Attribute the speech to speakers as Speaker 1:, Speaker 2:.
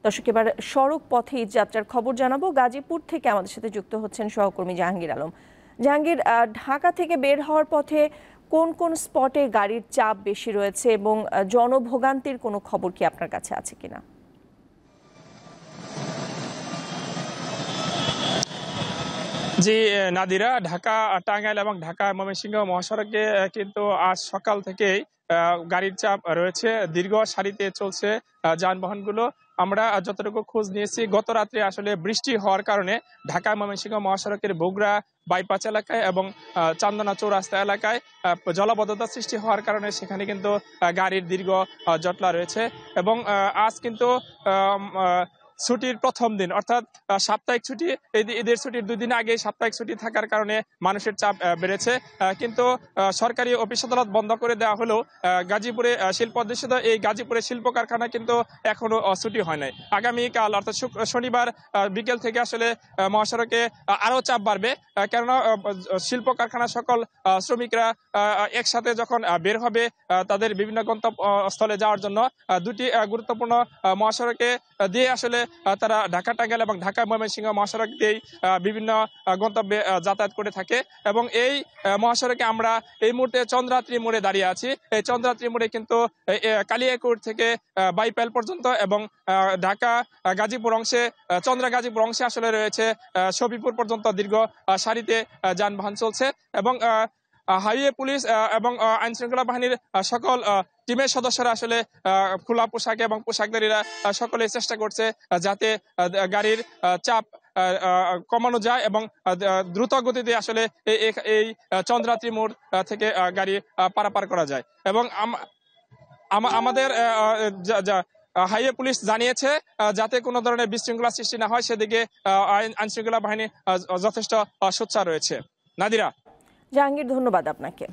Speaker 1: দর্শক, এবার সড়ক পথে যাত্রার খবর জানাবো। গাজীপুর থেকে আমাদের সাথে যুক্ত হচ্ছেন সহকর্মী জাহাঙ্গীর আলম। জাহাঙ্গীর, ঢাকা থেকে বের হওয়ার পথে কোন কোন স্পটে গাড়ির চাপ বেশি রয়েছে এবং জনভোগান্তির কোনো খবর কি আপনার কাছে আছে কিনা?
Speaker 2: জি নাদিরা, ঢাকা টাঙ্গাইল এবং ঢাকা ময়মনসিংহ মহাসড়কে কিন্তু আজ সকাল থেকেই গাড়ির চাপ রয়েছে। দীর্ঘ সারিতে চলছে যানবাহনগুলো। আমরা যতটুকু খোঁজ নিয়েছি, গত রাত্রে আসলে বৃষ্টি হওয়ার কারণে ঢাকা ময়মনসিংহ মহাসড়কের বগুড়া বাইপাস এলাকায় এবং চান্দনা চৌরাস্তা এলাকায় জলাবদ্ধতা সৃষ্টি হওয়ার কারণে সেখানে কিন্তু গাড়ির দীর্ঘ জটলা রয়েছে। এবং আজ কিন্তু ছুটির প্রথম দিন, অর্থাৎ সাপ্তাহিক ছুটি, ঈদের ছুটির 2 দিন আগে সাপ্তাহিক ছুটি থাকার কারণে মানুষের চাপ বেড়েছে। কিন্তু সরকারি অফিস আদালত বন্ধ করে দেওয়া হলেও গাজীপুরে শিল্প অধ্যুষিত এই গাজীপুরে শিল্প কারখানা কিন্তু এখনো ছুটি হয় নাই। আগামীকাল অর্থাৎ শনিবার বিকেল থেকে আসলে মহাসড়কে আরো চাপ বাড়বে, কেননা শিল্প কারখানা সকল শ্রমিকরা একসাথে যখন বের হবে তাদের বিভিন্ন গন্তব্যস্থলে যাওয়ার জন্য, দুটি গুরুত্বপূর্ণ মহাসড়কে দিয়ে আসলে তারা ঢাকা টাঙ্গাইল এবং ঢাকা ময়মনসিংহ মহাসড়ক দিয়েই বিভিন্ন গন্তব্যে যাতায়াত করে থাকে। এবং এই মহাসড়কে আমরা এই মুহূর্তে চন্দ্রাত্রী মোড়ে দাঁড়িয়ে আছি। এই চন্দ্রাত্রী মোড়ে কিন্তু কালিয়াকৈর থেকে বাইপাইল পর্যন্ত এবং ঢাকা গাজীপুর অংশে, চন্দ্রা গাজীপুর অংশে আসলে রয়েছে সফিপুর পর্যন্ত দীর্ঘ সারিতে যানবাহন চলছে। এবং হাইওয়ে পুলিশ এবং আইন শৃঙ্খলা বাহিনীর সকল টিমের সদস্যরা আসলে খোলা পোশাকে এবং পোশাকধারীরা সকলে চেষ্টা করছে যাতে গাড়ির চাপ কমানো যায় এবং দ্রুত গতিতে আসলে এই চন্দ্রাত্রী মোড় থেকে গাড়ি পারাপার করা যায়। এবং আমাদের হাইওয়ে পুলিশ জানিয়েছে যাতে কোনো ধরনের বিশৃঙ্খলা সৃষ্টি না হয় সেদিকে আইন শৃঙ্খলা বাহিনী যথেষ্ট সোচ্চার রয়েছে। নাদিরা।
Speaker 1: জাহাঙ্গীর, ধন্যবাদ আপনাকে।